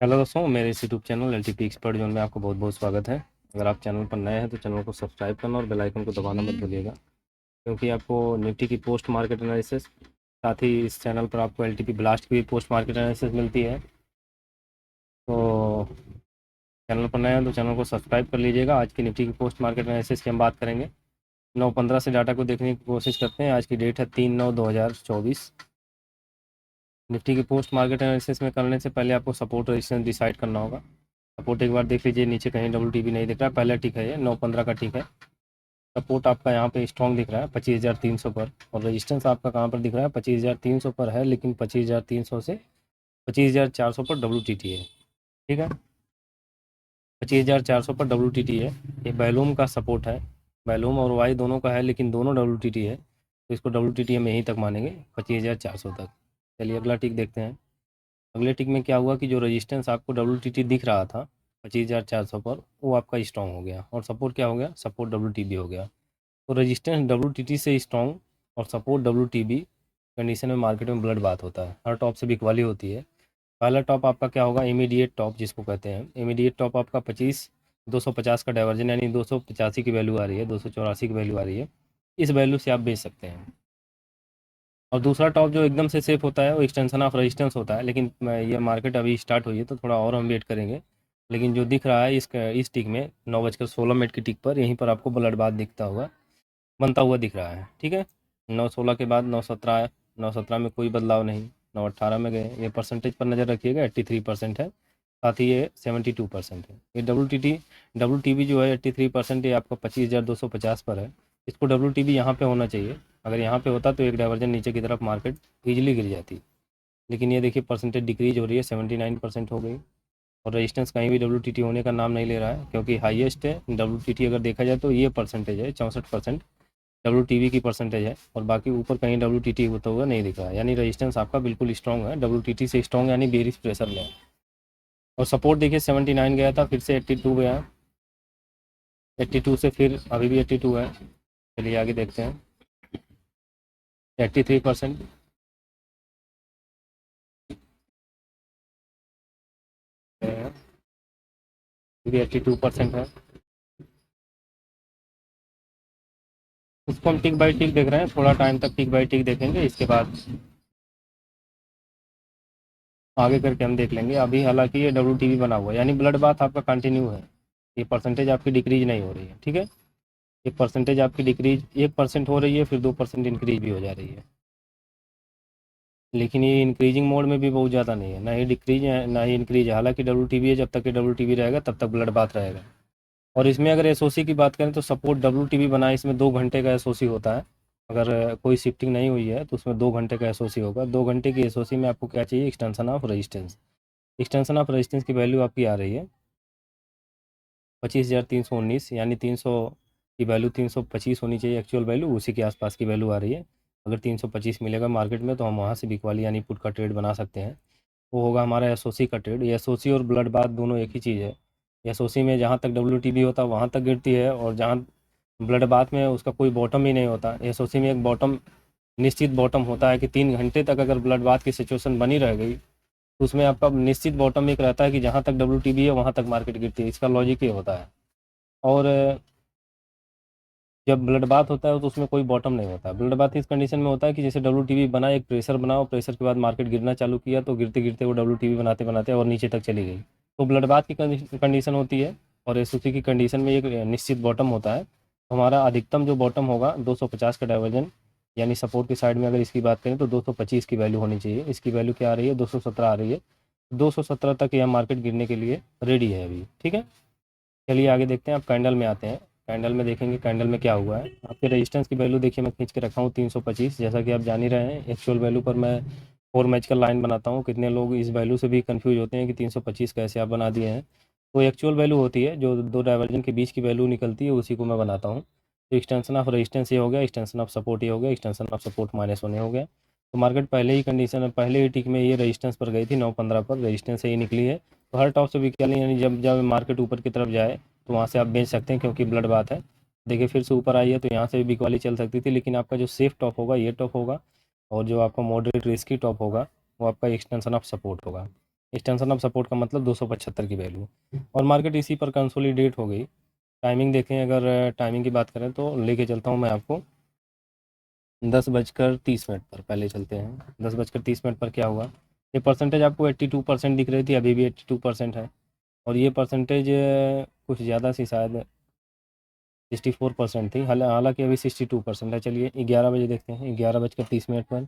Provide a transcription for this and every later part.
Hello दोस्तों, मेरे इस YouTube channel LTP expert zone में आपको बहुत बहुत स्वागत है। अगर आप चैनल पर नए हैं तो चैनल को सब्सक्राइब करना और बेल आइकन को दबाना मत भूलिएगा, क्योंकि आपको निफ्टी की पोस्ट मार्केट एनालिसिस, साथ ही इस चैनल पर आपको एलटीपी ब्लास्ट की भी पोस्ट मार्केट एनालिसिस मिलती है। तो चैनल पर नए हैं तो चैनल को सब्सक्राइब कर लीजिएगा। आज की निफ्टी की पोस्ट मार्केट एनालिसिस की हम बात करेंगे। 9:15 से डाटा को देखने की कोशिश करते हैं। आज की डेट है 3/9/2024। निफ्टी की पोस्ट मार्केट एनालिसिस में करने से पहले आपको सपोर्ट रेजिस्टेंस डिसाइड करना होगा। सपोर्ट एक बार देख लीजिए, नीचे कहीं डब्ल्यू टी भी नहीं दिख रहा है। पहला टिक है ये 9:15 का टिक है। सपोर्ट आपका यहाँ पे स्ट्रॉन्ग दिख रहा है 25,300 पर, और रेजिस्टेंस आपका कहाँ पर दिख रहा है 25,300 पर है, लेकिन 25,300 से 25,400 पर डब्ल्यू टी टी है। ठीक है, 25,400 पर डब्ल्यू टी टी है। ये बैलूम का सपोर्ट है, बैलूम और वाई दोनों का है, लेकिन दोनों डब्ल्यू टी टी है, तो इसको डब्ल्यू टी टी हम यहीं तक मानेंगे 25,400 तक। चलिए अगला टिक देखते हैं। अगले टिक में क्या हुआ कि जो रेजिस्टेंस आपको डब्ल्यू टी टी दिख रहा था 25,400 पर, वो आपका स्ट्रॉन्ग हो गया, और सपोर्ट क्या हो गया, सपोर्ट डब्ल्यू टी बी हो गया। तो रेजिस्टेंस डब्ल्यू टी टी से स्ट्रॉन्ग और support W T B condition में मार्केट में ब्लड बात होता है, हर टॉप से बिकवाली होती है। पहला टॉप आपका क्या होगा, इमीडिएट टॉप जिसको कहते हैं। इमीडिएट टॉप आपका 25,250 का डाइवर्जन, यानी 285 की वैल्यू आ रही है, 284 की वैल्यू आ रही है। इस वैल्यू से आप बेच सकते हैं। और दूसरा टॉप जो एकदम से सेफ होता है वो एक्सटेंशन ऑफ रेजिस्टेंस होता है, लेकिन ये मार्केट अभी स्टार्ट हुई है तो थोड़ा और हम वेट करेंगे। लेकिन जो दिख रहा है इस टिक में 9:16 की टिक पर, यहीं पर आपको ब्लड बात दिखता हुआ बनता हुआ दिख रहा है। ठीक है, 9:16 के बाद 9:17, 9:17 में कोई बदलाव नहीं, 9:18 में गए। ये परसेंटेज पर नज़र रखिएगा, 83% है, साथ ही ये 72% है। ये डब्ल्यू टी बी जो है 83%, ये आपका 25,250 पर है। इसको डब्ल्यू टी बी यहाँ पर होना चाहिए। अगर यहाँ पे होता तो एक डाइवर्जन नीचे की तरफ मार्केट ईजिली गिर जाती, लेकिन ये देखिए परसेंटेज डिक्रीज हो रही है, 79% हो गई। और रेजिस्टेंस कहीं भी डब्ल्यू टी टी होने का नाम नहीं ले रहा है, क्योंकि हाईएस्ट है डब्ल्यू टी टी अगर देखा जाए तो ये परसेंटेज है 64%, डब्ल्यू टी वी की परसेंटेज है, और बाकी ऊपर कहीं डब्ल्यू टी टी होता हुआ नहीं दिख रहा है। यानी रेजिस्टेंस आपका बिल्कुल स्ट्रॉन्ग है, डब्ल्यू टी टी से स्ट्रॉन्ग, यानी बेरिश प्रेशर में है। और सपोर्ट देखिए 79 गया था, फिर से 82 गया, 82 से फिर अभी भी 82 है। चलिए आगे देखते हैं। 83%, भी 82% है। उसको हम टिक बाई टिक देख रहे हैं, थोड़ा टाइम तक टिक बाई टिक देखेंगे, इसके बाद आगे करके हम देख लेंगे। अभी हालांकि ये डब्ल्यू टी वी बना हुआ है, यानी ब्लड बाथ आपका कंटिन्यू है। ये परसेंटेज आपकी डिक्रीज नहीं हो रही है। ठीक है, ये परसेंटेज आपकी डिक्रीज 1% हो रही है, फिर 2% इंक्रीज भी हो जा रही है, लेकिन ये इंक्रीजिंग मोड में भी बहुत ज़्यादा नहीं है, ना ही डिक्रीज है ना ही इंक्रीज है। हालांकि डब्ल्यू टी वी है, जब तक ये डब्ल्यू टी वी रहेगा तब तक ब्लड बाथ रहेगा। और इसमें अगर एसओसी की बात करें तो सपोर्ट डब्ल्यू टी वी बना है, इसमें 2 घंटे का एसओसी होता है। अगर कोई शिफ्टिंग नहीं हुई है तो उसमें 2 घंटे का एसओसी होगा। 2 घंटे की एसओसी में आपको क्या चाहिए, extension of resistance. Extension of resistance की वैल्यू आपकी आ रही है 25,319, यानी 300 की वैल्यू 325 होनी चाहिए एक्चुअल वैल्यू, उसी के आसपास की वैल्यू आ रही है। अगर 325 मिलेगा मार्केट में तो हम वहाँ से बिक वाली यानी पुट का ट्रेड बना सकते हैं। वो होगा हमारा एसओसी का ट्रेड। ये एसओसी और ब्लड बाथ दोनों एक ही चीज़ है। एसओसी में जहाँ तक डब्ल्यू टी बी होता है वहाँ तक गिरती है, और जहाँ ब्लड बाथ में उसका कोई बॉटम ही नहीं होता। एसओसी में एक बॉटम, निश्चित बॉटम होता है कि 3 घंटे तक अगर ब्लड बाथ की सिचुएशन बनी रह गई तो उसमें आपका निश्चित बॉटम एक रहता है कि जहाँ तक डब्ल्यू टी बी है वहाँ तक मार्केट गिरती है। इसका लॉजिक ये होता है। और जब ब्लड बाथ होता है तो उसमें कोई बॉटम नहीं होता। ब्लड बाथ इस कंडीशन में होता है कि जैसे डब्ल्यू टी बी बना, एक प्रेशर बनाओ, प्रेशर के बाद मार्केट गिरना चालू किया, तो गिरते गिरते वो डब्ल्यू टी बी बनाते बनाते और नीचे तक चली गई, तो ब्लड बाथ की कंडीशन होती है। और एसओसी की कंडीशन में एक निश्चित बॉटम होता है। तो हमारा अधिकतम जो बॉटम होगा 250 का डाइवर्जन, यानी सपोर्ट की साइड में अगर इसकी बात करें तो 225 की वैल्यू होनी चाहिए। इसकी वैल्यू क्या आ रही है, 217 आ रही है। 217 तक यह मार्केट गिरने के लिए रेडी है अभी। ठीक है, चलिए आगे देखते हैं। आप कैंडल में आते हैं। कैंडल में देखेंगे कैंडल में क्या हुआ है। आपके रेजिस्टेंस की वैल्यू देखिए मैं खींच के रखा हूँ 325, जैसा कि आप जान ही रहे हैं। एक्चुअल वैल्यू पर मैं 4 मैच का लाइन बनाता हूँ। कितने लोग इस वैल्यू से भी कंफ्यूज होते हैं कि 325 कैसे आप बना दिए हैं। तो एक्चुअल वैल्यू होती है जो दो डाइवर्जन के बीच की वैल्यू निकलती है, उसी को मैं बनाता हूँ। तो एक्सटेंशन ऑफ रेजिस्टेंस ये हो गया, एक्सटेंशन ऑफ सपोर्ट ये हो गया, एक्सटेंशन ऑफ सपोर्ट -1 हो गया। तो मार्केट पहले ही कंडीशन, पहले ही टिक में ये रेजिस्टेंस पर गई थी 9:15 पर, रेजिस्टेंस से ही निकली है। तो हर टॉप से भी क्या नहीं, यानी जब जब मार्केट ऊपर की तरफ जाए तो वहाँ से आप बेच सकते हैं, क्योंकि ब्लड बात है। देखिए फिर से ऊपर आई है तो यहाँ से भी बिक वाली चल सकती थी, लेकिन आपका जो सेफ टॉप होगा ये टॉप होगा, और जो आपका मॉडरेट रिस्की टॉप होगा वो आपका एक्सटेंशन ऑफ सपोर्ट होगा। एक्सटेंशन ऑफ सपोर्ट का मतलब 275 की वैल्यू, और मार्केट इसी पर कंसोलिडेट हो गई। टाइमिंग देखें, अगर टाइमिंग की बात करें तो लेके चलता हूँ मैं आपको 10:30 पर। पहले चलते हैं 10:30 पर क्या हुआ। ये परसेंटेज आपको 82% दिख रही थी, अभी भी 82% है, और ये परसेंटेज कुछ ज़्यादा सी शायद 64% थी, हालांकि अभी 62% है। चलिए 11 बजे देखते हैं, 11:30 पर।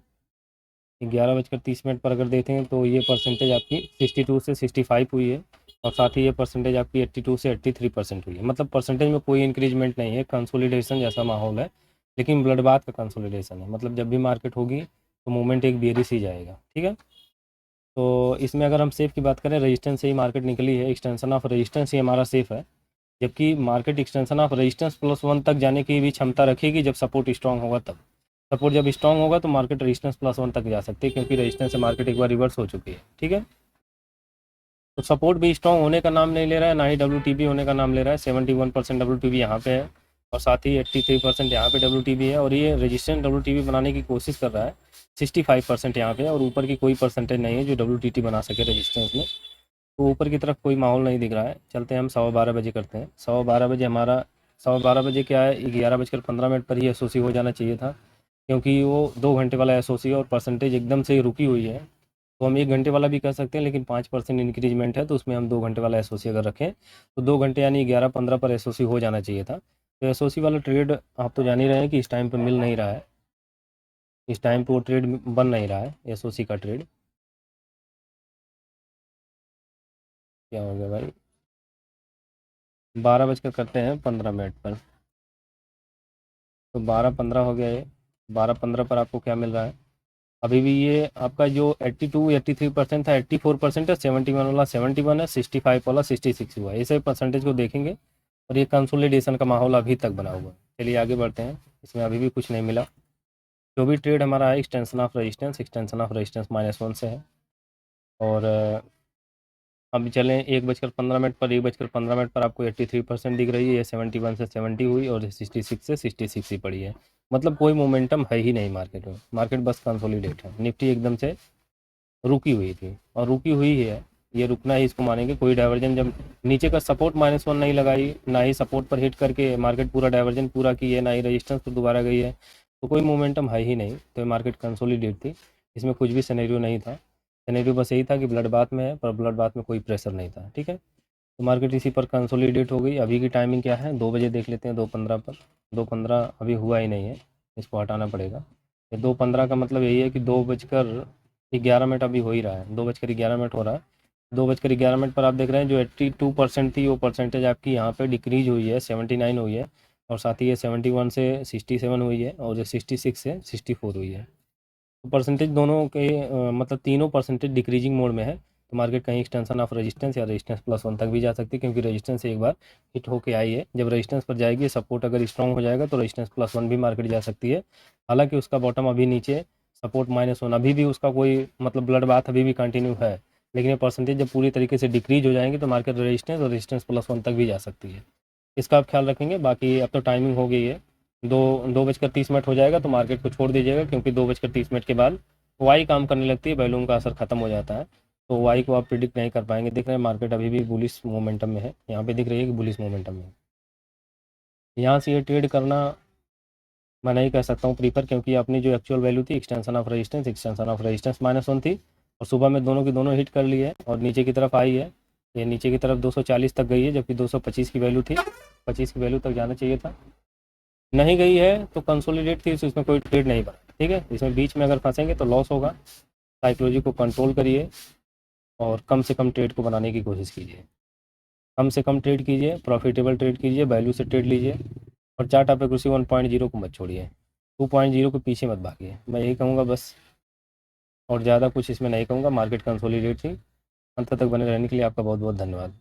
11:30 पर अगर देखें तो ये परसेंटेज आपकी 62 से 65 हुई है, और साथ ही ये परसेंटेज आपकी 82 से 83% हुई है। मतलब परसेंटेज में कोई इंक्रीजमेंट नहीं है, कंसोलिडेशन जैसा माहौल है, लेकिन ब्लड बाथ का कंसोलिडेशन है। मतलब जब भी मार्केट होगी तो मूवमेंट एक बेरिश ही जाएगा, ठीक है। तो इसमें अगर हम सेफ की बात करें, रेजिस्टेंस से ही मार्केट निकली है, एक्सटेंशन ऑफ रेजिस्टेंस ही हमारा सेफ है, जबकि मार्केट एक्सटेंशन ऑफ रेजिस्टेंस +1 तक जाने की भी क्षमता रखेगी जब सपोर्ट स्ट्रांग होगा तब। सपोर्ट जब स्ट्रांग होगा तो मार्केट रेजिस्टेंस +1 तक जा सकती है, क्योंकि रेजिस्टेंस से मार्केट एक बार रिवर्स हो चुकी है, ठीक है। तो सपोर्ट भी स्ट्रांग होने का नाम नहीं ले रहा है, ना ही WTB होने का नाम ले रहा है। 71% WTB यहाँ पे है, और साथ ही 83% यहाँ पे WTB है, और ये रेजिस्टेंस WTB बनाने की कोशिश कर रहा है। 65% यहाँ पे है, और ऊपर की कोई परसेंटेज नहीं है जो WTT बना सके रेजिस्टेंस में। तो ऊपर की तरफ कोई माहौल नहीं दिख रहा है। चलते हैं हम 12:15 बजे करते हैं। 12:15 बजे हमारा 12:15 बजे क्या है, 11:15 पर ही SOC हो जाना चाहिए था, क्योंकि वो 2 घंटे वाला SOC है और परसेंटेज एकदम से रुकी हुई है। तो हम 1 घंटे वाला भी कर सकते हैं, लेकिन 5% इंक्रीजमेंट है, तो उसमें हम 2 घंटे वाला SOC अगर रखें तो 2 घंटे यानी 11:15 पर SOC हो जाना चाहिए था। तो SOC वाला ट्रेड आप तो जान ही रहे हैं कि इस टाइम पर मिल नहीं रहा है, इस टाइम पर वो ट्रेड बन नहीं रहा है SOC का ट्रेड। क्या हो गया भाई, 12:15 पर। तो 12:15 हो गया ये। 12:15 पर आपको क्या मिल रहा है, अभी भी ये आपका जो 82-83% था 84% है, 71 वाला 71 है, 65 वाला 66 हुआ है। ये सभी परसेंटेज को देखेंगे, और ये कंसोलिडेशन का माहौल अभी तक बना हुआ है। चलिए आगे बढ़ते हैं, इसमें अभी भी कुछ नहीं मिला। जो भी ट्रेड हमारा है extension of resistance, extension of resistance -1 से है। और अब चलें 1:15 पर। 1:15 पर आपको 83% दिख रही है, ये 71 से 70 हुई, और 66 से 66 ही पड़ी है। मतलब कोई मोमेंटम है ही नहीं मार्केट में, मार्केट बस कंसोलिडेट है। निफ्टी एकदम से रुकी हुई थी, और रुकी हुई है, ये रुकना ही इसको मानेंगे। कोई डाइवर्जन जब नीचे का सपोर्ट -1 नहीं लगाई, ना ही सपोर्ट पर हिट करके मार्केट पूरा डाइवर्जन पूरा की है, ना ही रेजिस्टेंस पर दोबारा गई है, तो कोई मोमेंटम है ही नहीं। तो मार्केट कंसोलिडेट थी, इसमें कुछ भी सिनेरियो नहीं था। सिनेरियो बस यही था कि ब्लड बाथ में है, पर ब्लड बाथ में कोई प्रेशर नहीं था, ठीक है। तो मार्केट इसी पर कंसोलिडेट हो गई। अभी की टाइमिंग क्या है, 2 बजे देख लेते हैं, 2:15 पर। 2:15 अभी हुआ ही नहीं है, इसको हटाना पड़ेगा। ये 2:15 का मतलब यही है कि 2:11 अभी हो ही रहा है, 2:11 हो रहा है। 2:11 पर आप देख रहे हैं जो 82% थी वो परसेंटेज आपकी यहाँ पे डिक्रीज हुई है, 79 हुई है, और साथ ही ये 71 से 67 हुई है, और जो 66 से 64 हुई है। तो परसेंटेज दोनों के मतलब तीनों परसेंटेज डिक्रीजिंग मोड में है। तो मार्केट कहीं एक्सटेंशन ऑफ रेजिस्टेंस या रेजिस्टेंस +1 तक भी जा सकती है, क्योंकि रेजिस्टेंस एक बार हिट होके आई है। जब रेजिस्टेंस पर जाएगी, सपोर्ट अगर स्ट्रॉन्ग हो जाएगा तो रेजिस्टेंस +1 भी मार्केट जा सकती है। हालांकि उसका बॉटम अभी नीचे, सपोर्ट -1 अभी भी उसका कोई मतलब ब्लड बाथ अभी भी कंटिन्यू है, लेकिन ये परसेंटेज जब पूरी तरीके से डिक्रीज हो जाएंगे तो मार्केट रेजिस्टेंस और रेजिस्टेंस +1 तक भी जा सकती है। इसका आप ख्याल रखेंगे। बाकी अब तो टाइमिंग हो गई है, 2:30 हो जाएगा तो मार्केट को छोड़ दीजिएगा, क्योंकि 2:30 के बाद वाई काम करने लगती है, बैलून का असर खत्म हो जाता है। तो वाई को आप प्रिडिक्ट नहीं कर पाएंगे। देख रहे हैं मार्केट अभी भी बुलिश मोमेंटम में है, यहाँ पे दिख रही है कि बुलिश मोमेंटम में है। यहाँ से ये ट्रेड करना मैं नहीं कह सकता हूँ प्रीफर, क्योंकि अपनी जो एक्चुअल वैल्यू थी एक्सटेंशन ऑफ रेजिस्टेंस -1 थी, और सुबह में दोनों की दोनों हिट कर ली है, और नीचे की तरफ आई है। ये नीचे की तरफ 240 तक गई है, जबकि 225 की वैल्यू थी, 25 की वैल्यू तक जाना चाहिए था, नहीं गई है। तो कंसोलिडेट थी, तो इसमें कोई ट्रेड नहीं बना, ठीक है। इसमें बीच में अगर फंसेंगे तो लॉस होगा। साइकोलॉजी को कंट्रोल करिए, और कम से कम ट्रेड को बनाने की कोशिश कीजिए। कम से कम ट्रेड कीजिए, प्रॉफिटेबल ट्रेड कीजिए, वैल्यू से ट्रेड लीजिए, और चार्ट आप किसी 1.0 को मत छोड़िए, 2.0 के पीछे मत भागिए। मैं यही कहूँगा बस, और ज़्यादा कुछ इसमें नहीं कहूँगा। मार्केट कंसोलिडेट थी। अंत तक बने रहने के लिए आपका बहुत बहुत धन्यवाद।